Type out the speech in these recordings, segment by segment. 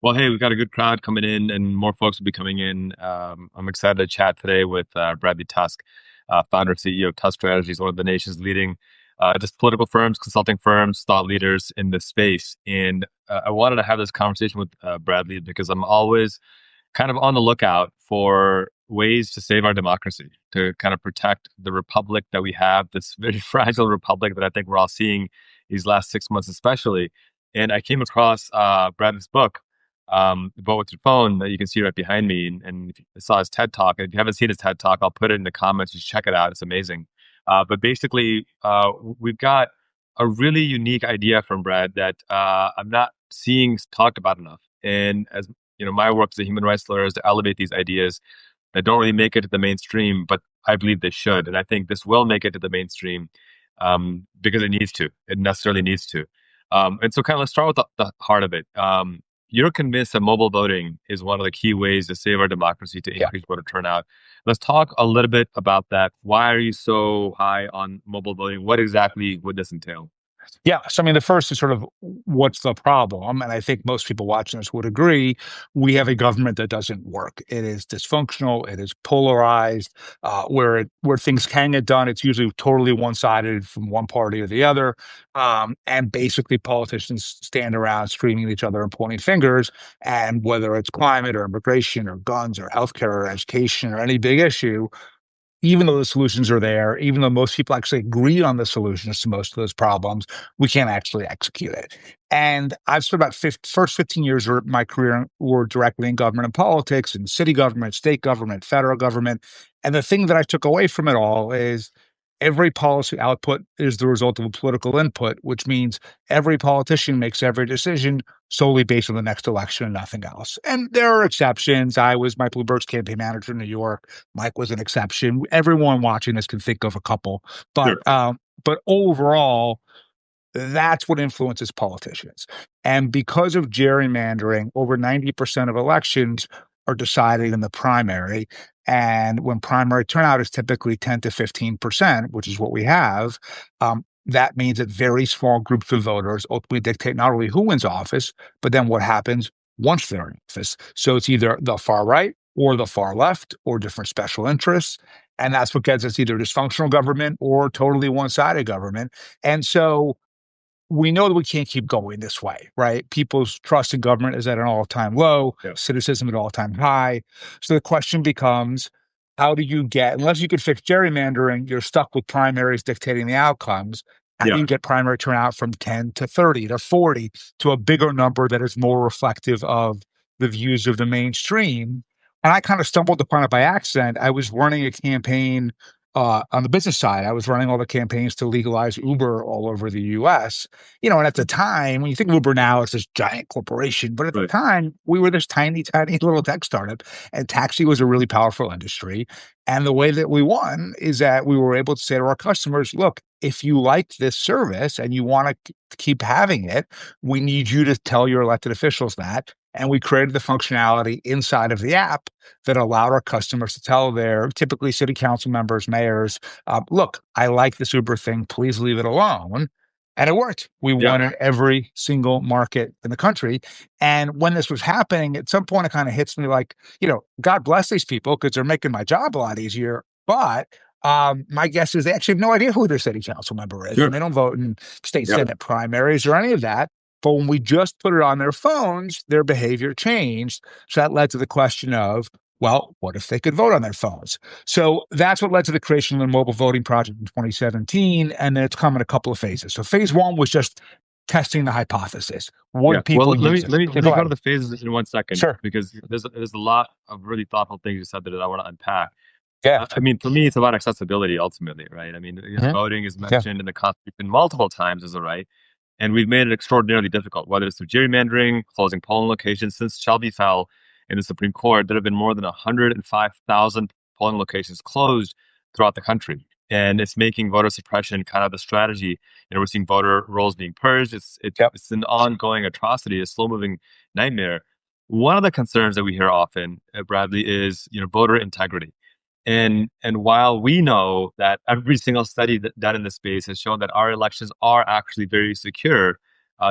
Well, hey, we've got a good crowd coming in, and more folks will be coming in. I'm excited to chat today with Bradley Tusk, founder and CEO of Tusk Strategies, one of the nation's leading just political firms, consulting firms, thought leaders in this space. And I wanted to have this conversation with Bradley because I'm always kind of on the lookout for ways to save our democracy, to kind of protect the republic that we have, this very fragile republic that I think we're all seeing these last 6 months, especially. And I came across Bradley's book, Vote with Your Phone, that you can see right behind me. And if you saw his TED Talk, and if you haven't seen his TED Talk, I'll put it in the comments. You should check it out. It's amazing. But basically, we've got a really unique idea from Brad that I'm not seeing talked about enough. And as my work as a human rights lawyer is to elevate these ideas that don't really make it to the mainstream, but I believe they should. And I think this will make it to the mainstream because it needs to. It necessarily needs to. And so kind of let's start with the heart of it. You're convinced that mobile voting is one of the key ways to save our democracy, to Yeah. increase voter turnout. Let's talk a little bit about that. Why are you so high on mobile voting? What exactly would this entail? Yeah. So, I mean, the first is sort of what's the problem? And I think most people watching this would agree we have a government that doesn't work. It is dysfunctional. It is polarized. Where things can get done, it's usually totally one sided from one party or the other. And basically, politicians stand around screaming at each other and pointing fingers. And whether it's climate or immigration or guns or healthcare or education or any big issue, even though the solutions are there, even though most people actually agree on the solutions to most of those problems, we can't actually execute it. And I've spent about first 15 years of my career were directly in government and politics, in city government, state government, federal government. And the thing that I took away from it all is every policy output is the result of a political input, which means every politician makes every decision solely based on the next election and nothing else. And there are exceptions. I was Michael Bloomberg's campaign manager in New York. Mike was an exception. Everyone watching this can think of a couple, but Sure. but overall, that's what influences politicians. And because of gerrymandering, over 90% of elections are decided in the primary. And when primary turnout is typically 10 to 15%, which is what we have, that means that very small groups of voters ultimately dictate not only who wins office, but then what happens once they're in office. So it's either the far right or the far left or different special interests. And that's what gets us either dysfunctional government or totally one sided government. And so we know that we can't keep going this way, right? People's trust in government is at an all-time low, Yeah. cynicism at an all-time high. So the question becomes, how do you get, unless you could fix gerrymandering, you're stuck with primaries dictating the outcomes. How do Yeah. you get primary turnout from 10 to 30 to 40 to a bigger number that is more reflective of the views of the mainstream? And I kind of stumbled upon it by accident. I was running a campaign on the business side. I was running all the campaigns to legalize Uber all over the US. And at the time, when you think of Uber now, it's this giant corporation. But at the Right. time, we were this tiny, tiny little tech startup, and taxi was a really powerful industry. And the way that we won is that we were able to say to our customers, look, if you like this service and you want to keep having it, we need you to tell your elected officials that. And we created the functionality inside of the app that allowed our customers to tell their typically city council members, mayors, look, I like this Uber thing. Please leave it alone. And it worked. We Yeah. won in every single market in the country. And when this was happening, at some point, it kind of hits me like, God bless these people because they're making my job a lot easier. But my guess is they actually have no idea who their city council member is, and Sure. they don't vote in state Yeah. senate primaries or any of that. But when we just put it on their phones, their behavior changed. So that led to the question of, well, what if they could vote on their phones? So that's what led to the creation of the mobile voting project in 2017. And then it's come in a couple of phases. So phase one was just testing the hypothesis. Yeah. Would Well, people let use me it? let me let Go me go to ahead. the phases in 1 second Sure. because there's a lot of really thoughtful things you said that I want to unpack. Yeah. I mean, for me, it's about accessibility ultimately, right? I mean, Mhm. voting is Yeah. mentioned in the Constitution multiple times as a right, and we've made it extraordinarily difficult, whether it's through gerrymandering, closing polling locations. Since Shelby fell in the Supreme Court, there have been more than 105,000 polling locations closed throughout the country. And it's making voter suppression kind of the strategy. We're seeing voter rolls being purged. Yep. It's an ongoing atrocity, a slow-moving nightmare. One of the concerns that we hear often, Bradley, is voter integrity. And while we know that every single study done in this space has shown that our elections are actually very secure,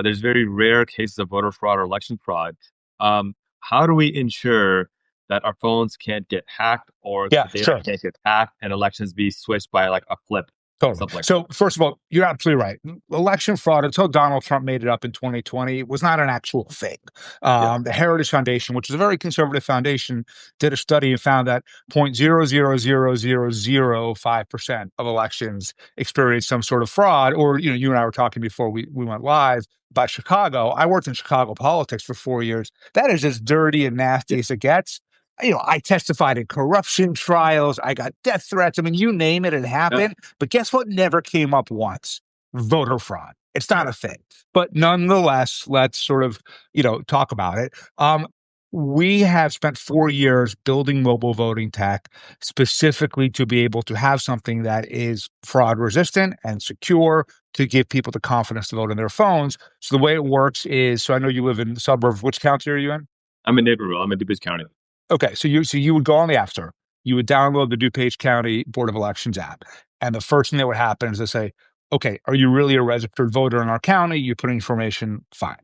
there's very rare cases of voter fraud or election fraud. How do we ensure that our phones can't get hacked or Yeah, the data sure. can't get hacked and elections be switched by like a flip, Totally. something like that? So, first of all, you're absolutely right. Election fraud, until Donald Trump made it up in 2020, was not an actual thing. Yeah, The Heritage Foundation, which is a very conservative foundation, did a study and found that 0.00005% of elections experienced some sort of fraud. Or, you and I were talking before we went live about Chicago. I worked in Chicago politics for 4 years. That is as dirty and nasty yeah, as it gets. I testified in corruption trials. I got death threats. I mean, you name it, it yeah. happened. But guess what never came up once? Voter fraud. It's not a thing. But nonetheless, let's sort of, talk about it. We have spent 4 years building mobile voting tech specifically to be able to have something that is fraud resistant and secure to give people the confidence to vote on their phones. So the way it works is, so I know you live in the suburbs. Which county are you in? I'm in Naperville. I'm in DuPage County. Okay, so you would go on the App Store, you would download the DuPage County Board of Elections app, and the first thing that would happen is they say, "Okay, are you really a registered voter in our county? You put in information, fine.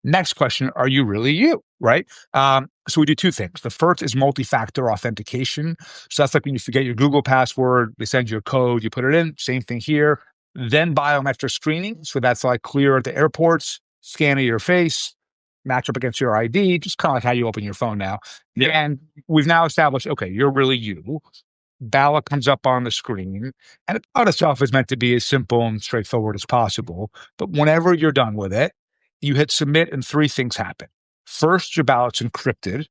Next question: Are you really you?" Right? So we do two things. The first is multi-factor authentication. So that's like when you forget your Google password, they send you a code, you put it in. Same thing here. Then biometric screening. So that's like clear at the airports, scan of your face, match up against your ID, just kind of like how you open your phone now. Yeah, And we've now established, okay, you're really you. Ballot comes up on the screen, and it on itself is meant to be as simple and straightforward as possible. But whenever you're done with it, you hit submit, and three things happen. First, your ballot's encrypted.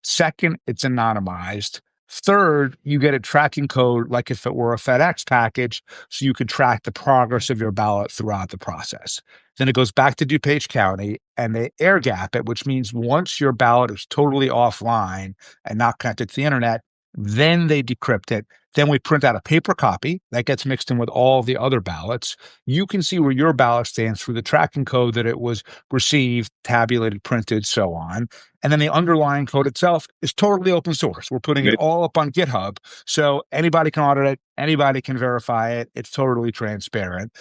Second, it's anonymized. Third, you get a tracking code like if it were a FedEx package, so you can track the progress of your ballot throughout the process. Then it goes back to DuPage County and they air gap it, which means once your ballot is totally offline and not connected to the internet, then they decrypt it. Then we print out a paper copy that gets mixed in with all the other ballots. You can see where your ballot stands through the tracking code that it was received, tabulated, printed, so on. And then the underlying code itself is totally open source. We're putting it amazing. all up on GitHub. So anybody can audit it, anybody can verify it. It's totally transparent.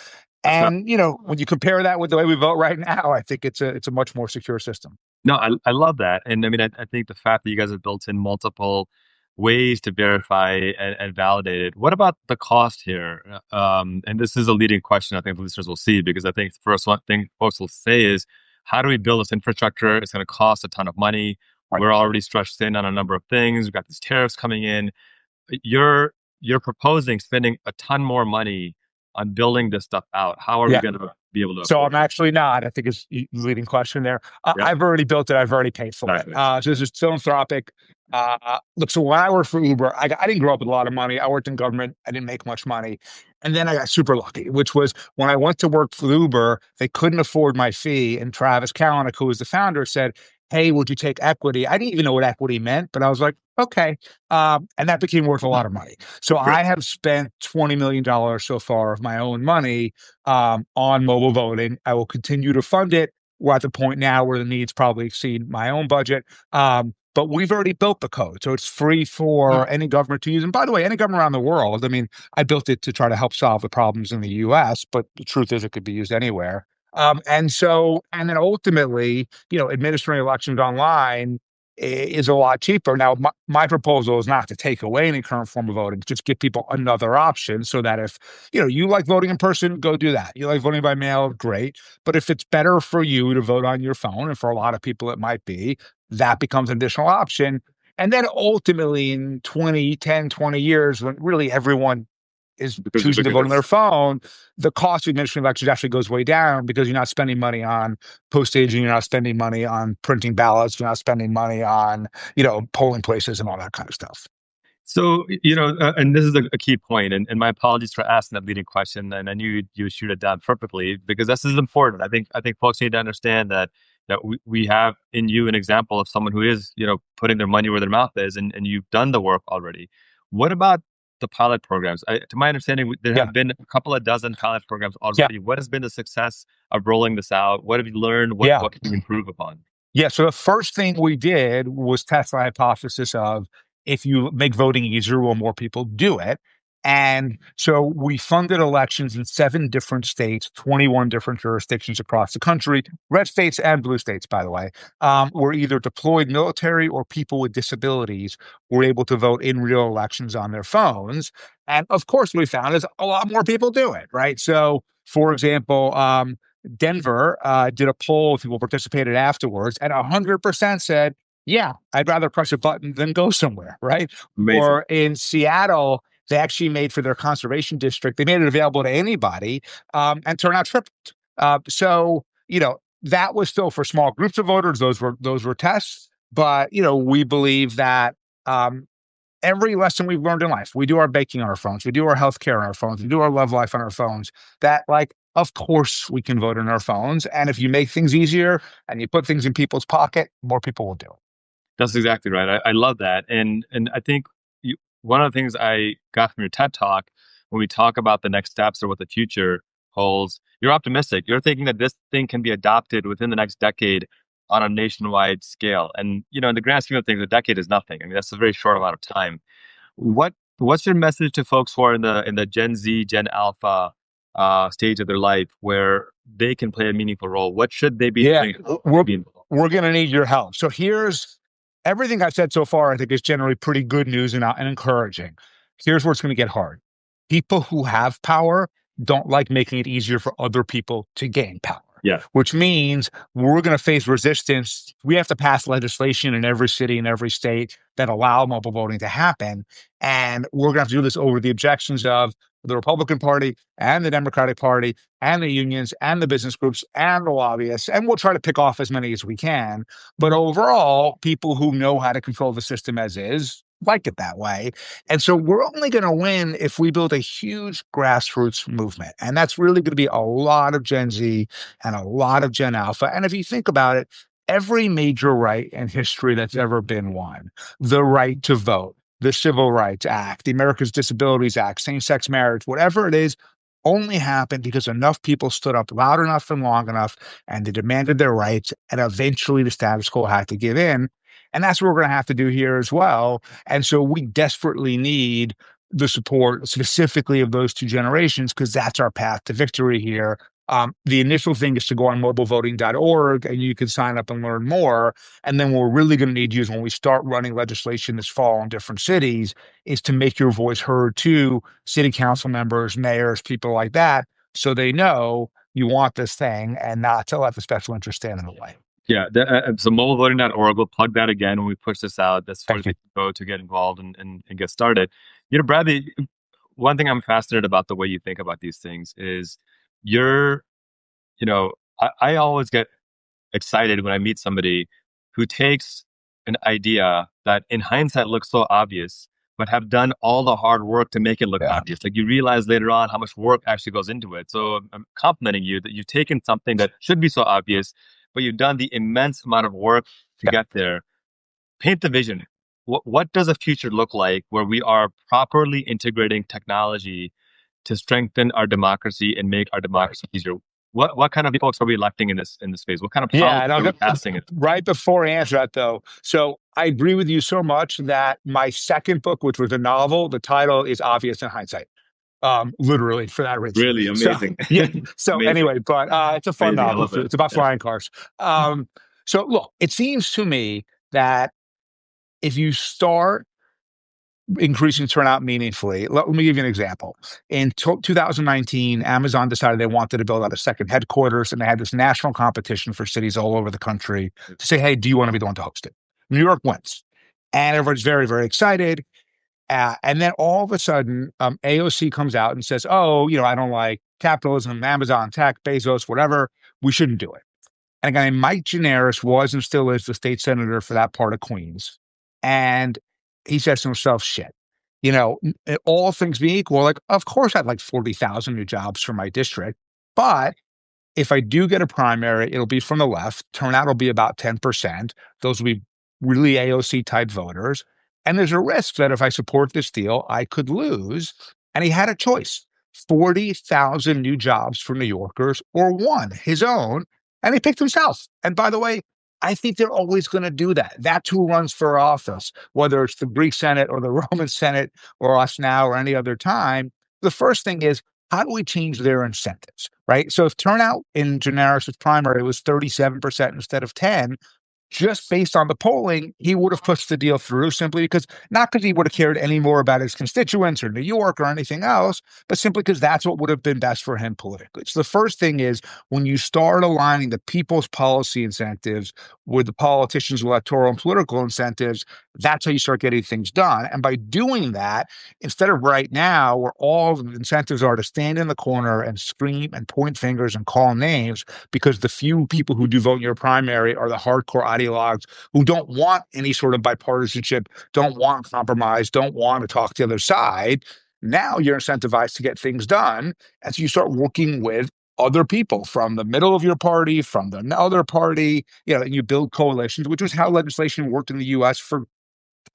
That's not. And when you compare that with the way we vote right now, I think it's a much more secure system. No, I love that. And I mean, I think the fact that you guys have built in multiple ways to verify and validate it. What about the cost here? And this is a leading question I think the listeners will see, because I think the first one thing folks will say is, how do we build this infrastructure? It's going to cost a ton of money. Right. We're already stretched thin on a number of things. We've got these tariffs coming in. You're you're proposing spending a ton more money on building this stuff out. How are we Yeah. going to be able to So afford I'm it? actually not. I think it's the leading question there. Yeah, I've already built it. I've already paid for it. exactly. So this is philanthropic. Look, so when I worked for Uber, I didn't grow up with a lot of money. I worked in government. I didn't make much money. And then I got super lucky, which was when I went to work for Uber, they couldn't afford my fee. And Travis Kalanick, who was the founder, said, "Hey, would you take equity?" I didn't even know what equity meant, but I was like, okay. And that became worth a lot of money. So Great. I have spent $20 million so far of my own money on mobile voting. I will continue to fund it. We're at the point now where the needs probably exceed my own budget. But we've already built the code. So it's free for any government to use. And by the way, any government around the world. I mean, I built it to try to help solve the problems in the US, but the truth is it could be used anywhere. And then ultimately, administering elections online is a lot cheaper. Now, my proposal is not to take away any current form of voting, just give people another option so that if, you like voting in person, go do that. You like voting by mail, great. But if it's better for you to vote on your phone, and for a lot of people it might be, that becomes an additional option. And then ultimately in 20 years, when really everyone is Because choosing to vote on their ubiquitous. phone, the cost of administering elections actually goes way down because you're not spending money on postage and you're not spending money on printing ballots. You're not spending money on, polling places and all that kind of stuff. So, and this is a key point, and my apologies for asking that leading question, and I knew you would shoot it down perfectly because this is important. I think folks need to understand that we have in you an example of someone who is, putting their money where their mouth is, and you've done the work already. What about the pilot programs? To my understanding, there Yeah. have been a couple of dozen pilot programs Yeah. already. What has been the success of rolling this out? What have you learned? What Yeah. what can you improve upon? Yeah. So the first thing we did was test the hypothesis of if you make voting easier, will more people do it? And so we funded elections in 7 different states, 21 different jurisdictions across the country. Red states and blue states, by the way, were either deployed military or people with disabilities were able to vote in real elections on their phones. And of course, what we found is a lot more people do it, right? So, for example, Denver did a poll, people participated afterwards, and 100% said, yeah, I'd rather press a button than go somewhere, right? Amazing. Or in Seattle, they actually made for their conservation district, they made it available to anybody, and turnout tripled. That was still for small groups of voters. Those were tests, but we believe that every lesson we've learned in life, we do our baking on our phones, we do our healthcare on our phones, we do our love life on our phones. That like, of course, we can vote on our phones, and if you make things easier and you put things in people's pocket, more people will do it. That's exactly right. I love that, and I think one of the things I got from your TED talk when we talk about the next steps or what the future holds, you're optimistic. You're thinking that this thing can be adopted within the next decade on a nationwide scale. And in the grand scheme of things, a decade is nothing. I mean, that's a very short amount of time. What's your message to folks who are in the Gen Z, Gen Alpha stage of their life where they can play a meaningful role? What should they be Yeah, doing to we're be involved? we're going to need your help. So here's everything I've said so far. I think is generally pretty good news and encouraging. Here's where it's going to get hard. People who have power don't like making it easier for other people to gain power, Yeah. which means we're going to face resistance. We have to pass legislation in every city and every state that allow mobile voting to happen, and we're going to have to do this over the objections of the Republican Party and the Democratic Party and the unions and the business groups and the lobbyists, and we'll try to pick off as many as we can. But overall, people who know how to control the system as is like it that way. And so we're only going to win if we build a huge grassroots movement. And that's really going to be a lot of Gen Z and a lot of Gen Alpha. And if you think about it, every major right in history that's ever been won, the right to vote, the Civil Rights Act, the Americans Disabilities Act, same-sex marriage, whatever it is, only happened because enough people stood up loud enough and long enough, and they demanded their rights, and eventually the status quo had to give in. And that's what we're going to have to do here as well. And so we desperately need the support specifically of those two generations, because that's our path to victory here. The initial thing is to go on mobilevoting.org and you can sign up and learn more. And then what we're really going to need you is when we start running legislation this fall in different cities is to make your voice heard to city council members, mayors, people like that, so they know you want this thing and not to let the special interest stand in the way. Yeah, so mobilevoting.org, we'll plug that again when we push this out. That's where Thank they you. can go to get involved and get started. Bradley, one thing I'm fascinated about the way you think about these things is you're, I always get excited when I meet somebody who takes an idea that in hindsight looks so obvious, but have done all the hard work to make it look Yeah. obvious. Like you realize later on how much work actually goes into it. So I'm complimenting you that you've taken something that should be so obvious, but you've done the immense amount of work to Yeah. get there. Paint the vision. What does a future look like where we are properly integrating technology to strengthen our democracy and make our Right. democracy easier? What kind of folks are we electing in this phase? What kind of Yeah, policies and I'll are we get passing? right before I answer that though. So I agree with you so much that my second book, which was a novel, the title is obvious in hindsight. Literally for that reason. Really So amazing. yeah. So Amazing. anyway, but it's a fun Amazing. I novel love too. it. It's about Yeah. flying cars. So look, it seems to me that if you start increasing turnout meaningfully. Let me give you an example. In 2019, Amazon decided they wanted to build out a second headquarters, and they had this national competition for cities all over the country to say, hey, do you want to be the one to host it? New York wins. And everyone's very, very excited. And then all of a sudden, AOC comes out and says, oh, I don't like capitalism, Amazon, tech, Bezos, whatever. We shouldn't do it. And a guy named Mike Gianaris was and still is the state senator for that part of Queens. And he says to himself, shit, all things being equal, like, of course I'd like 40,000 new jobs for my district. But if I do get a primary, it'll be from the left. Turnout will be about 10%. Those will be really AOC type voters. And there's a risk that if I support this deal, I could lose. And he had a choice: 40,000 new jobs for New Yorkers or one, his own. And he picked himself. And by the way, I think they're always going to do that. That's who runs for office, whether it's the Greek Senate or the Roman Senate or us now or any other time. The first thing is, how do we change their incentives, right? So if turnout in Generis' primary was 37% instead of 10, just based on the polling, he would have pushed the deal through simply because not because he would have cared any more about his constituents or New York or anything else, but simply because that's what would have been best for him politically. So the first thing is when you start aligning the people's policy incentives with the politicians' electoral and political incentives, that's how you start getting things done. And by doing that, instead of right now, where all the incentives are to stand in the corner and scream and point fingers and call names, because the few people who do vote in your primary are the hardcore ideologues who don't want any sort of bipartisanship, don't want compromise, don't want to talk to the other side. Now you're incentivized to get things done. And so you start working with other people from the middle of your party, from the other party, and you build coalitions, which was how legislation worked in the US for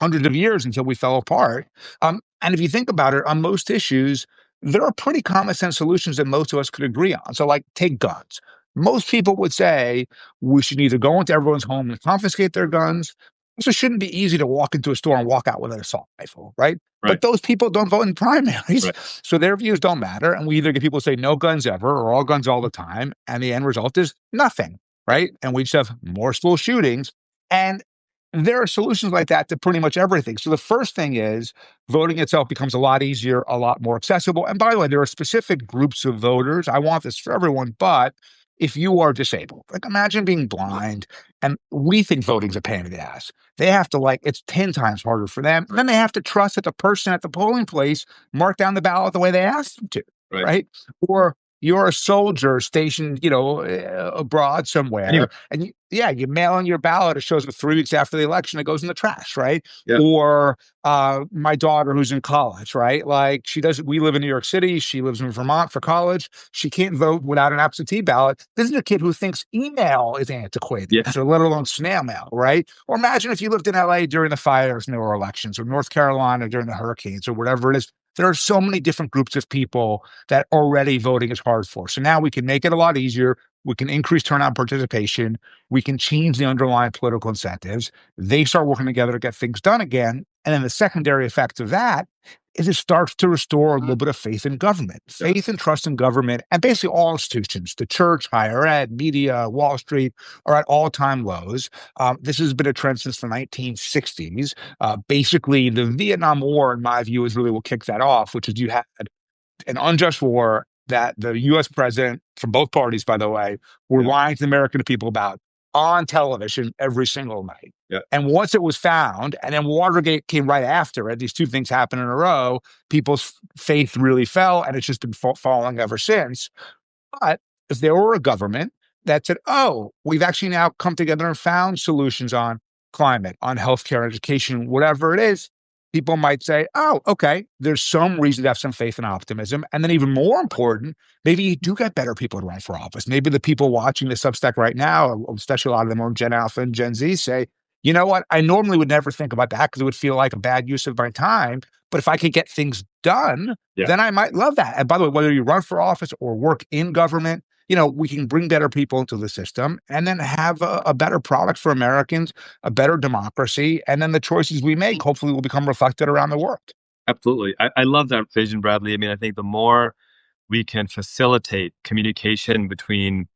hundreds of years until we fell apart. And if you think about it, on most issues, there are pretty common sense solutions that most of us could agree on. So, like, take guns. Most people would say we should either go into everyone's home and confiscate their guns. So, it shouldn't be easy to walk into a store and walk out with an assault rifle, right? Right. But those people don't vote in primaries. Right. So their views don't matter. And we either get people who say no guns ever or all guns all the time. And the end result is nothing, right? And we just have more school shootings. And there are solutions like that to pretty much everything. So the first thing is voting itself becomes a lot easier, a lot more accessible. And by the way, there are specific groups of voters. I want this for everyone, but if you are disabled, like imagine being blind and we think voting's a pain in the ass. They have to it's 10 times harder for them. And then they have to trust that the person at the polling place marked down the ballot the way they asked them to, right? Or you're a soldier stationed, abroad somewhere, Anyway. and you mail in your ballot. It shows up 3 weeks after the election. It goes in the trash, right? Yeah. Or my daughter who's in college, right? Like we live in New York City. She lives in Vermont for college. She can't vote without an absentee ballot. This is a kid who thinks email is antiquated, Yeah. so let alone snail mail, right? Or imagine if you lived in LA during the fires and there were elections, or North Carolina during the hurricanes, or whatever it is. There are so many different groups of people that already voting is hard for. So now we can make it a lot easier. We can increase turnout participation. We can change the underlying political incentives. They start working together to get things done again. And then the secondary effect of that is it starts to restore a little bit of faith in government, faith and trust in government, and basically all institutions, the church, higher ed, media, Wall Street, are at all-time lows. This has been a trend since the 1960s. Basically, the Vietnam War, in my view, is really what kicked that off, which is you had an unjust war that the U.S. president, from both parties, by the way, were lying to the American people about on television every single night. Yeah. And once it was found, and then Watergate came right after it, these two things happened in a row, people's faith really fell, and it's just been falling ever since. But if there were a government that said, oh, we've actually now come together and found solutions on climate, on healthcare, education, whatever it is, people might say, oh, okay, there's some reason to have some faith and optimism. And then even more important, maybe you do get better people to run for office. Maybe the people watching the Substack right now, especially a lot of them are Gen Alpha and Gen Z, say, you know what, I normally would never think about that because it would feel like a bad use of my time. But if I could get things done, then I might love that. And by the way, whether you run for office or work in government, we can bring better people into the system and then have a better product for Americans, a better democracy. And then the choices we make hopefully will become reflected around the world. Absolutely. I love that vision, Bradley. I mean, I think the more we can facilitate communication between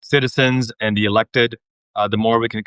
citizens and the elected, the more we can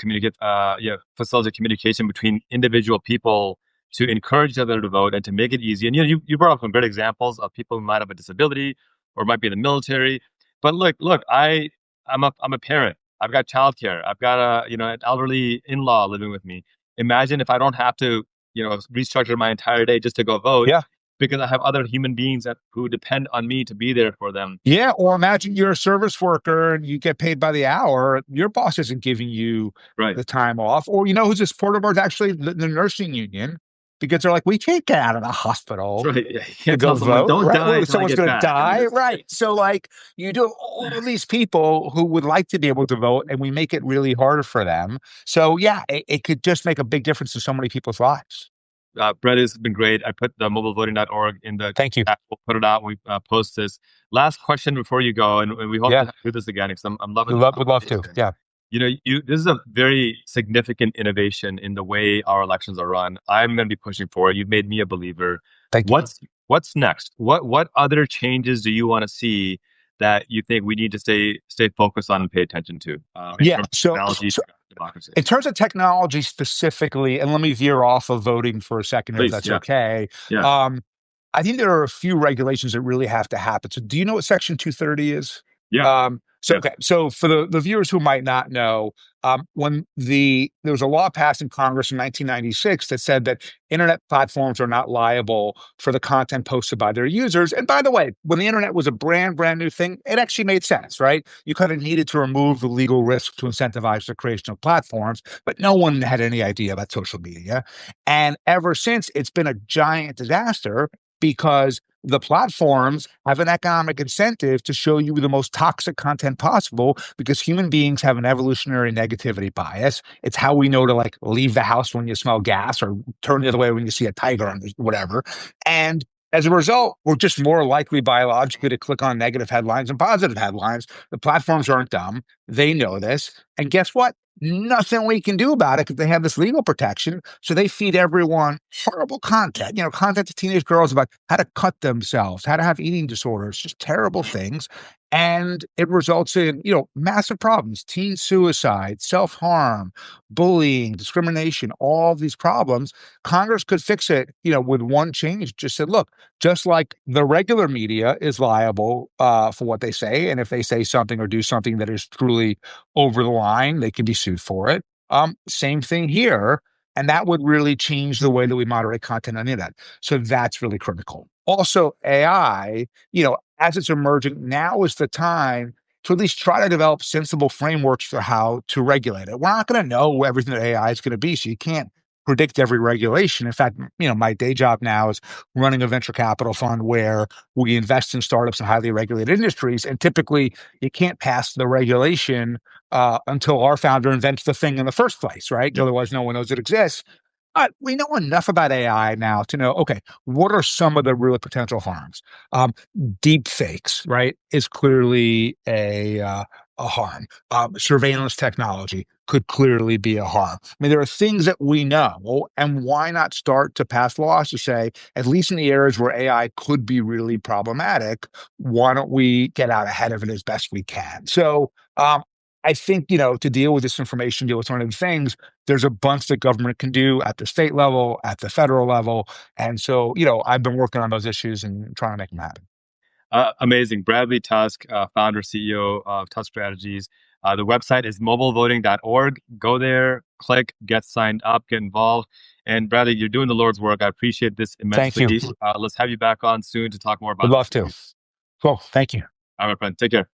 facilitate communication between individual people to encourage each other to vote and to make it easy. And you brought up some great examples of people who might have a disability or might be in the military. But look, I'm a parent. I've got childcare. I've got an elderly in-law living with me. Imagine if I don't have to restructure my entire day just to go vote. Yeah. Because I have other human beings who depend on me to be there for them. Yeah, or imagine you're a service worker and you get paid by the hour. Your boss isn't giving you the time off. Or who's a supporter of ours? Actually, the nursing union, because they're like, we can't get out of the hospital to go vote. Don't die. Someone's going to die. Right. So you do have all of these people who would like to be able to vote, and we make it really hard for them. So yeah, it could just make a big difference in so many people's lives. Brett, has been great. I put the mobilevoting.org in the Thank you. chat. We'll put it out. We post this. Last question before you go, and we hope to do this again because I'm loving it. Would love to. Yeah. this is a very significant innovation in the way our elections are run. I'm going to be pushing for it. You've made me a believer. Thank you. What's next? What other changes do you want to see that you think we need to stay focused on and pay attention to in Yeah. terms of So, technology so to democracy? in terms of technology specifically, and let me veer off of voting for a second, if Please, that's yeah, okay. yeah, Um, I think there are a few regulations that really have to happen. So, do you know what Section 230 is? yeah, So, yeah, okay. So, for the viewers who might not know, when there was a law passed in Congress in 1996 that said that internet platforms are not liable for the content posted by their users. And by the way, when the internet was a brand new thing, it actually made sense, right? You kind of needed to remove the legal risk to incentivize the creation of platforms, but no one had any idea about social media. And ever since, it's been a giant disaster because the platforms have an economic incentive to show you the most toxic content possible because human beings have an evolutionary negativity bias. It's how we know to like leave the house when you smell gas or turn the other way when you see a tiger or whatever. And as a result, we're just more likely biologically to click on negative headlines and positive headlines. The platforms aren't dumb. They know this. And guess what? Nothing we can do about it because they have this legal protection. So they feed everyone horrible content, content to teenage girls about how to cut themselves, how to have eating disorders, just terrible things. And it results in, massive problems, teen suicide, self-harm, bullying, discrimination, all these problems. Congress could fix it, with one change. Just said, look, just like the regular media is liable for what they say. And if they say something or do something that is truly over the line, they can be sued for it. Same thing here. And that would really change the way that we moderate content on the internet. So that's really critical. Also, AI, as it's emerging, now is the time to at least try to develop sensible frameworks for how to regulate it. We're not going to know everything that AI is going to be, so you can't predict every regulation. In fact, my day job now is running a venture capital fund where we invest in startups in highly regulated industries, and typically you can't pass the regulation until our founder invents the thing in the first place, right? yeah. Otherwise, no one knows it exists. But we know enough about AI now to know, okay, what are some of the real potential harms? Um, Deep fakes, right, is clearly a harm. Surveillance technology could clearly be a harm. I mean, there are things that we know, and why not start to pass laws to say, at least in the areas where AI could be really problematic, why don't we get out ahead of it as best we can? So, I think, to deal with this information, deal with some of the things, there's a bunch that government can do at the state level, at the federal level. And so, I've been working on those issues and trying to make them happen. Amazing. Bradley Tusk, founder, CEO of Tusk Strategies. The website is mobilevoting.org. Go there, click, get signed up, get involved. And Bradley, you're doing the Lord's work. I appreciate this Thank immensely. you. Let's have you back on soon to talk more Would about love this to. issue. Cool. Thank you. All right, my friend. Take care.